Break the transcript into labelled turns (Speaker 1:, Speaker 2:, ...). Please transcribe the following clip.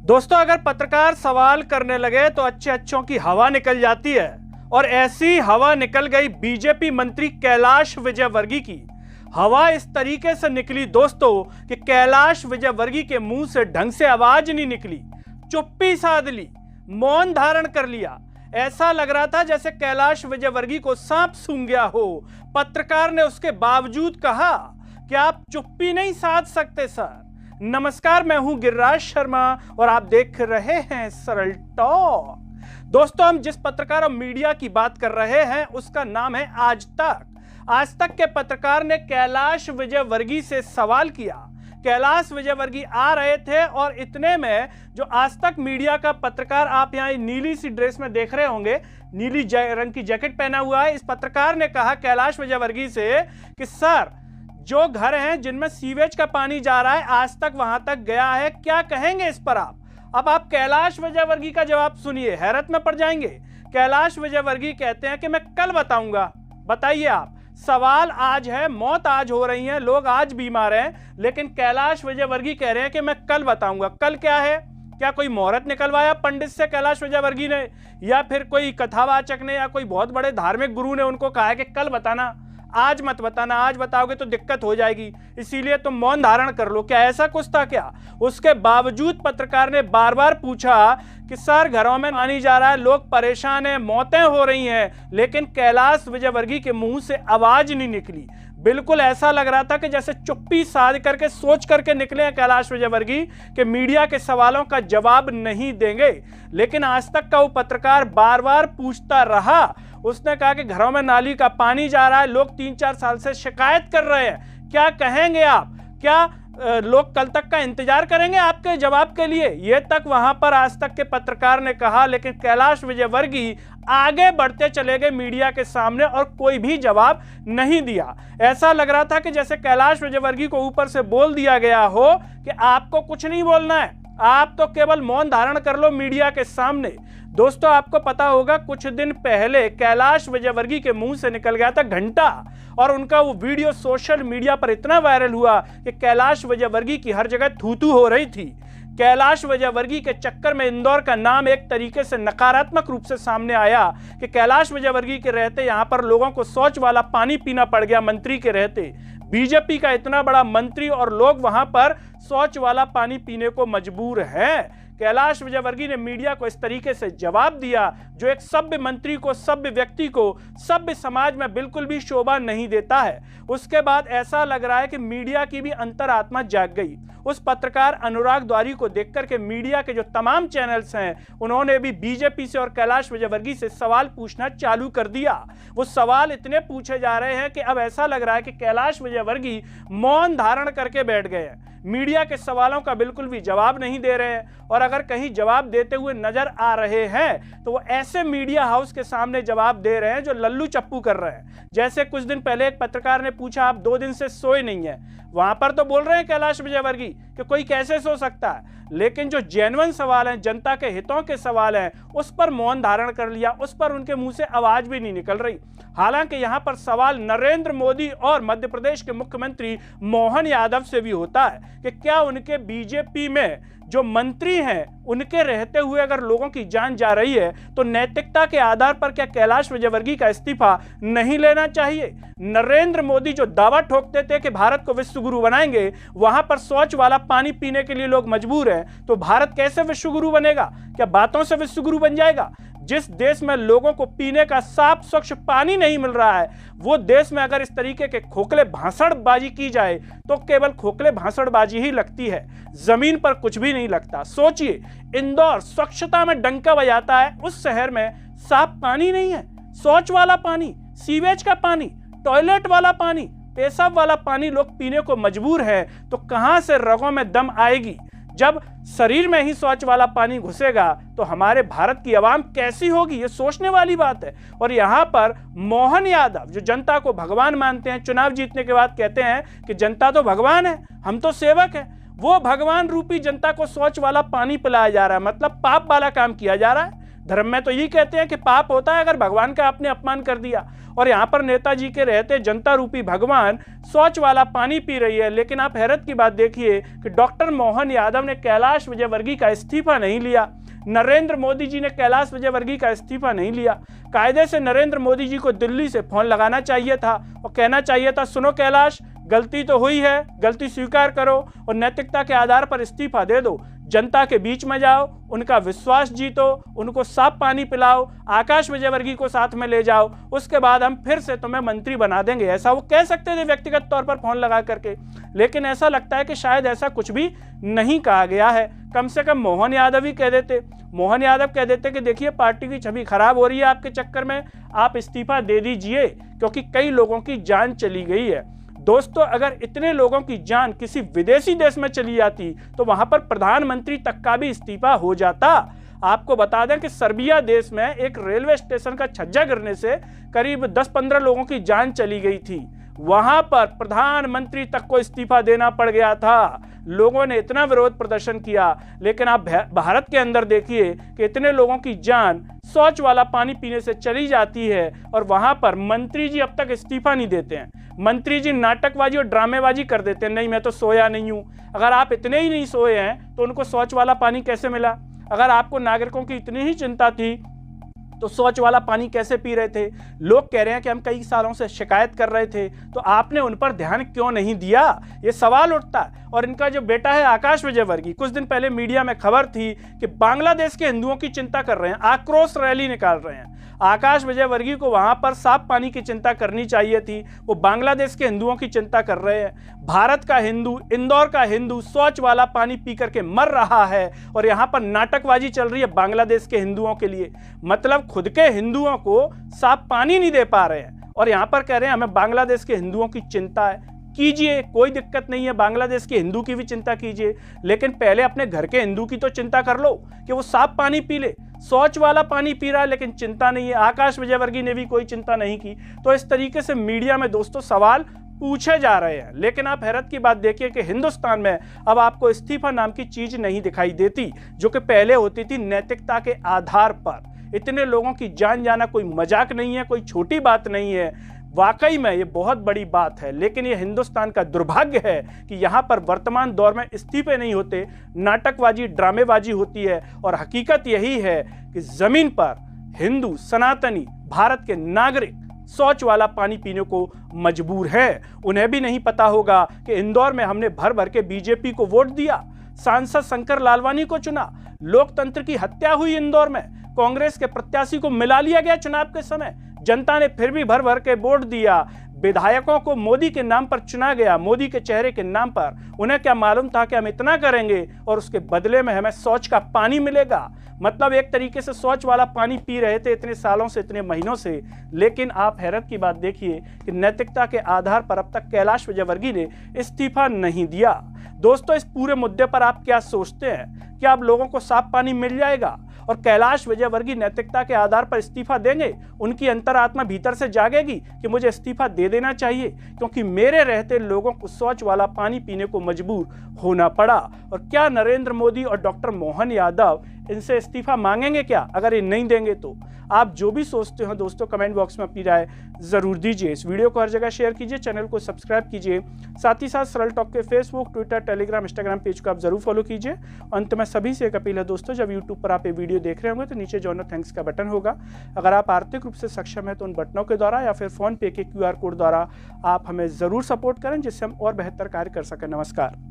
Speaker 1: दोस्तों, अगर पत्रकार सवाल करने लगे तो अच्छे अच्छों की हवा निकल जाती है और ऐसी हवा निकल गई बीजेपी मंत्री कैलाश विजयवर्गीय की। हवा इस तरीके से निकली दोस्तों कि कैलाश विजयवर्गीय के मुंह से ढंग से आवाज नहीं निकली, चुप्पी साध ली, मौन धारण कर लिया। ऐसा लग रहा था जैसे कैलाश विजयवर्गीय को सांप सूंघ गया हो। पत्रकार ने उसके बावजूद कहा कि आप चुप्पी नहीं साध सकते सर। नमस्कार, मैं हूं गिरिराज शर्मा और आप देख रहे हैं सरल टॉक। दोस्तों, हम जिस पत्रकार और मीडिया की बात कर रहे हैं उसका नाम है आज तक। आज तक के पत्रकार ने कैलाश विजयवर्गीय से सवाल किया। कैलाश विजयवर्गीय आ रहे थे और इतने में जो आज तक मीडिया का पत्रकार, आप यहाँ नीली सी ड्रेस में देख रहे होंगे, नीली रंग की जैकेट पहना हुआ है, इस पत्रकार ने कहा कैलाश विजयवर्गीय से कि सर, जो घर हैं जिनमें सीवेज का पानी जा रहा है, आज तक वहां तक गया है, क्या कहेंगे इस पर आप? अब आप कैलाश विजयवर्गीय का जवाब सुनिए, हैरत में पड़ जाएंगे। कैलाश विजयवर्गीय कहते हैं कि मैं कल बताऊंगा। बताइए आप, सवाल आज है, मौत आज हो रही है, लोग आज बीमार हैं, लेकिन कैलाश विजयवर्गीय कह रहे हैं कि मैं कल बताऊंगा। कल क्या है? क्या कोई मुहूर्त निकलवाया पंडित से कैलाश विजयवर्गीय ने, या फिर कोई कथावाचक ने, या कोई बहुत बड़े धार्मिक गुरु ने उनको कहा है कि कल बताना, आज मत बताना, आज बताओगे तो दिक्कत हो जाएगी, इसीलिए तुम मौन धारण कर लो? क्या ऐसा कुछ था क्या? उसके बावजूद पत्रकार ने बार बार पूछा कि सर, घरों में पानी जा रहा है, लोग परेशान हैं, मौतें हो रही हैं, लेकिन कैलाश विजयवर्गीय के मुंह से आवाज नहीं निकली। बिल्कुल ऐसा लग रहा था कि जैसे चुप्पी साध करके सोच करके निकले हैं कैलाश विजयवर्गीय कि मीडिया के सवालों का जवाब नहीं देंगे। लेकिन आज तक का वो पत्रकार बार बार पूछता रहा। उसने कहा कि घरों में नाली का पानी जा रहा है, लोग 3-4 साल से शिकायत कर रहे हैं, क्या कहेंगे आप? क्या लोग कल तक का इंतजार करेंगे आपके जवाब के लिए? ये तक वहां पर आज तक के पत्रकार ने कहा, लेकिन कैलाश विजयवर्गीय आगे बढ़ते चले गए मीडिया के सामने और कोई भी जवाब नहीं दिया। ऐसा लग रहा था कि जैसे कैलाश विजयवर्गीय को ऊपर से बोल दिया गया हो कि आपको कुछ नहीं बोलना है, आप तो केवल मौन धारण कर लो मीडिया के सामने। दोस्तों, आपको पता होगा कुछ दिन पहले कैलाश विजयवर्गीय के मुंह से निकल गया था घंटा, और उनका वो वीडियो सोशल मीडिया पर इतना वायरल हुआ कि कैलाश विजयवर्गीय की हर जगह थू-थू हो रही थी। कैलाश विजयवर्गीय के चक्कर में इंदौर का नाम एक तरीके से नकारात्मक रूप से सामने आया कि कैलाश विजयवर्गीय के रहते यहां पर लोगों को शौच वाला पानी पीना पड़ गया। मंत्री के रहते, बीजेपी का इतना बड़ा मंत्री, और लोग वहां पर शौच वाला पानी पीने को मजबूर हैं। कैलाश विजयवर्गीय ने मीडिया को इस तरीके से जवाब दिया जो एक सभ्य मंत्री को, सभ्य व्यक्ति को, सभ्य समाज में बिल्कुल भी शोभा नहीं देता है। उसके बाद ऐसा लग रहा है कि मीडिया की भी अंतरात्मा जाग गई। उस पत्रकार अनुराग द्वारी को देखकर के मीडिया के जो तमाम चैनल्स हैं, उन्होंने भी बीजेपी से और कैलाश विजयवर्गीय से सवाल पूछना चालू कर दिया। वो सवाल इतने पूछे जा रहे हैं कि अब ऐसा लग रहा है कि कैलाश विजयवर्गीय मौन धारण करके बैठ गए हैं, मीडिया के सवालों का बिल्कुल भी जवाब नहीं दे रहे हैं, और अगर कहीं जवाब देते हुए नजर आ रहे हैं तो वो ऐसे मीडिया हाउस के सामने जवाब दे रहे हैं जो लल्लू चप्पू कर रहे हैं। जैसे कुछ दिन पहले एक पत्रकार ने पूछा, आप 2 दिन से सोए नहीं है, वहां पर तो बोल रहे हैं कैलाश विजयवर्गीय कि कोई कैसे सो सकता है, लेकिन जो जेन्युइन सवाल हैं, जनता के हितों के सवाल हैं, उस पर मौन धारण कर लिया, उस पर उनके मुंह से आवाज भी नहीं निकल रही। हालांकि यहां पर सवाल नरेंद्र मोदी और मध्य प्रदेश के मुख्यमंत्री मोहन यादव से भी होता है कि क्या उनके बीजेपी में जो मंत्री हैं, उनके रहते हुए अगर लोगों की जान जा रही है तो नैतिकता के आधार पर क्या कैलाश विजयवर्गीय का इस्तीफा नहीं लेना चाहिए? नरेंद्र मोदी जो दावा ठोकते थे कि भारत को विश्व गुरु बनाएंगे, वहां पर शौच वाला पानी पीने के लिए लोग मजबूर हैं, तो भारत कैसे विश्व गुरु बनेगा? क्या बातों से विश्व गुरु बन जाएगा? जिस देश में लोगों को पीने का साफ स्वच्छ पानी नहीं मिल रहा है, वो देश में अगर इस तरीके के खोखले भाषणबाजी की जाए तो केवल खोखले भाषणबाजी ही लगती है, जमीन पर कुछ भी नहीं लगता। सोचिए, इंदौर स्वच्छता में डंका बजाता है, उस शहर में साफ पानी नहीं है, शौच वाला पानी, सीवेज का पानी, टॉयलेट वाला पानी, पेशाब वाला पानी लोग पीने को मजबूर है, तो कहां से रगों में दम आएगी? जब शरीर में ही शौच वाला पानी घुसेगा तो हमारे भारत की आवाम कैसी होगी? ये सोचने वाली बात है। और यहाँ पर मोहन यादव, जो जनता को भगवान मानते हैं, चुनाव जीतने के बाद कहते हैं कि जनता तो भगवान है, हम तो सेवक हैं, वो भगवान रूपी जनता को शौच वाला पानी पिलाया जा रहा है, मतलब पाप वाला काम किया जा रहा है। धर्म में तो यही कहते हैं कि पाप होता है अगर भगवान का आपने अपमान कर दिया। और यहाँ पर नेताजी के रहते जनता रूपी भगवान शौच वाला पानी पी रही है। लेकिन आप हैरत की बात देखिए कि डॉक्टर मोहन यादव ने कैलाश विजयवर्गीय का इस्तीफा नहीं लिया, नरेंद्र मोदी जी ने कैलाश विजयवर्गीय का इस्तीफा नहीं लिया। कायदे से नरेंद्र मोदी जी को दिल्ली से फोन लगाना चाहिए था और कहना चाहिए था, सुनो कैलाश, गलती तो हुई है, गलती स्वीकार करो और नैतिकता के आधार पर इस्तीफा दे दो। जनता के बीच में जाओ, उनका विश्वास जीतो, उनको साफ पानी पिलाओ, आकाश विजयवर्गीय को साथ में ले जाओ, उसके बाद हम फिर से तुम्हें मंत्री बना देंगे। ऐसा वो कह सकते थे व्यक्तिगत तौर पर फोन लगा करके, लेकिन ऐसा लगता है कि शायद ऐसा कुछ भी नहीं कहा गया है। कम से कम मोहन यादव ही कह देते, मोहन यादव कह देते कि देखिए पार्टी की छवि खराब हो रही है आपके चक्कर में, आप इस्तीफा दे दीजिए, क्योंकि कई लोगों की जान चली गई है। दोस्तों, अगर इतने लोगों की जान किसी विदेशी देश में चली जाती तो वहां पर प्रधानमंत्री तक का भी इस्तीफा हो जाता। आपको बता दें कि सर्बिया देश में एक रेलवे स्टेशन का छज्जा गिरने से करीब 10-15 लोगों की जान चली गई थी। वहां पर प्रधानमंत्री तक को इस्तीफा देना पड़ गया था। लोगों ने इतना विरोध प्रदर्शन किया, लेकिन आप भारत के अंदर देखिए कि इतने लोगों की जान शौच वाला पानी पीने से चली जाती है और वहां पर मंत्री जी अब तक इस्तीफा नहीं देते हैं। मंत्री जी नाटकबाजी और ड्रामेबाजी कर देते हैं, नहीं मैं तो सोया नहीं हूं। अगर आप इतने ही नहीं सोए हैं तो उनको शौच वाला पानी कैसे मिला? अगर आपको नागरिकों की इतनी ही चिंता थी तो शौच वाला पानी कैसे पी रहे थे? लोग कह रहे हैं कि हम कई सालों से शिकायत कर रहे थे, तो आपने उन पर ध्यान क्यों नहीं दिया? ये सवाल उठता है। और इनका जो बेटा है आकाश विजयवर्गीय, कुछ दिन पहले मीडिया में खबर थी कि बांग्लादेश के हिंदुओं की चिंता कर रहे हैं, आक्रोश रैली निकाल रहे हैं। आकाश विजयवर्गीय को वहां पर साफ पानी की चिंता करनी चाहिए थी, वो बांग्लादेश के हिंदुओं की चिंता कर रहे हैं। भारत का हिंदू, इंदौर का हिंदू शौच वाला पानी पी करके मर रहा है और यहाँ पर नाटकबाजी चल रही है बांग्लादेश के हिंदुओं के लिए। मतलब खुद के हिंदुओं को साफ पानी नहीं दे पा रहे हैं और यहाँ पर कह रहे हैं हमें बांग्लादेश के हिंदुओं की चिंता है। कीजिए, कोई दिक्कत नहीं है, बांग्लादेश के हिंदू की भी चिंता कीजिए, लेकिन पहले अपने घर के हिंदू की तो चिंता कर लो कि वो साफ पानी पी ले। शौच वाला पानी पी रहा है लेकिन चिंता नहीं है। आकाश विजयवर्गीय ने भी कोई चिंता नहीं की। तो इस तरीके से मीडिया में दोस्तों सवाल पूछे जा रहे हैं। लेकिन आप हैरत की बात देखिए कि हिंदुस्तान में अब आपको इस्तीफा नाम की चीज नहीं दिखाई देती, जो कि पहले होती थी नैतिकता के आधार पर। इतने लोगों की जान जाना कोई मजाक नहीं है, कोई छोटी बात नहीं है। वाकई में ये बहुत बड़ी बात है, लेकिन ये हिंदुस्तान का दुर्भाग्य है कि यहाँ पर वर्तमान दौर में इस्तीफे नहीं होते, नाटकबाजी ड्रामेबाजी होती है। और हकीकत यही है कि जमीन पर हिंदू सनातनी भारत के नागरिक शौच वाला पानी पीने को मजबूर है। उन्हें भी नहीं पता होगा कि इंदौर में हमने भर भर के बीजेपी को वोट दिया, सांसद शंकर लालवानी को चुना, लोकतंत्र की हत्या हुई इंदौर में, कांग्रेस के प्रत्याशी को मिला लिया गया चुनाव के समय, जनता ने फिर भी भर भर के वोट दिया, विधायकों को मोदी के नाम पर चुना गया, मोदी के चेहरे के नाम पर। उन्हें क्या मालूम था कि हम इतना करेंगे और उसके बदले में हमें शौच का पानी मिलेगा? मतलब एक तरीके से शौच वाला पानी पी रहे थे इतने सालों से, इतने महीनों से। लेकिन आप हैरत की बात देखिए कि नैतिकता के आधार पर अब तक कैलाश विजयवर्गीय ने इस्तीफा नहीं दिया। दोस्तों, इस पूरे मुद्दे पर आप क्या सोचते हैं? क्या अब लोगों को साफ पानी मिल जाएगा और कैलाश विजयवर्गीय नैतिकता के आधार पर इस्तीफा देंगे? उनकी अंतरात्मा भीतर से जागेगी कि मुझे इस्तीफा दे देना चाहिए क्योंकि मेरे रहते लोगों को शौच वाला पानी पीने को मजबूर होना पड़ा। और क्या नरेंद्र मोदी और डॉक्टर मोहन यादव इनसे इस्तीफा मांगेंगे क्या अगर ये नहीं देंगे तो? आप जो भी सोचते हो दोस्तों कमेंट बॉक्स में अपनी राय जरूर दीजिए। इस वीडियो को हर जगह शेयर कीजिए, चैनल को सब्सक्राइब कीजिए, साथ ही साथ सरल टॉक के Facebook, Twitter, Telegram, Instagram page को आप जरूर फॉलो कीजिए। अंत में सभी से एक अपील है दोस्तों, जब यूट्यूब पर आप ये वीडियो देख रहे होंगे तो नीचे जॉइन थैंक्स का बटन होगा। अगर आप आर्थिक रूप से सक्षम है तो उन बटनों के द्वारा या फिर फोन पे के QR कोड द्वारा आप हमें जरूर सपोर्ट करें, जिससे हम और बेहतर कार्य कर सकें। नमस्कार।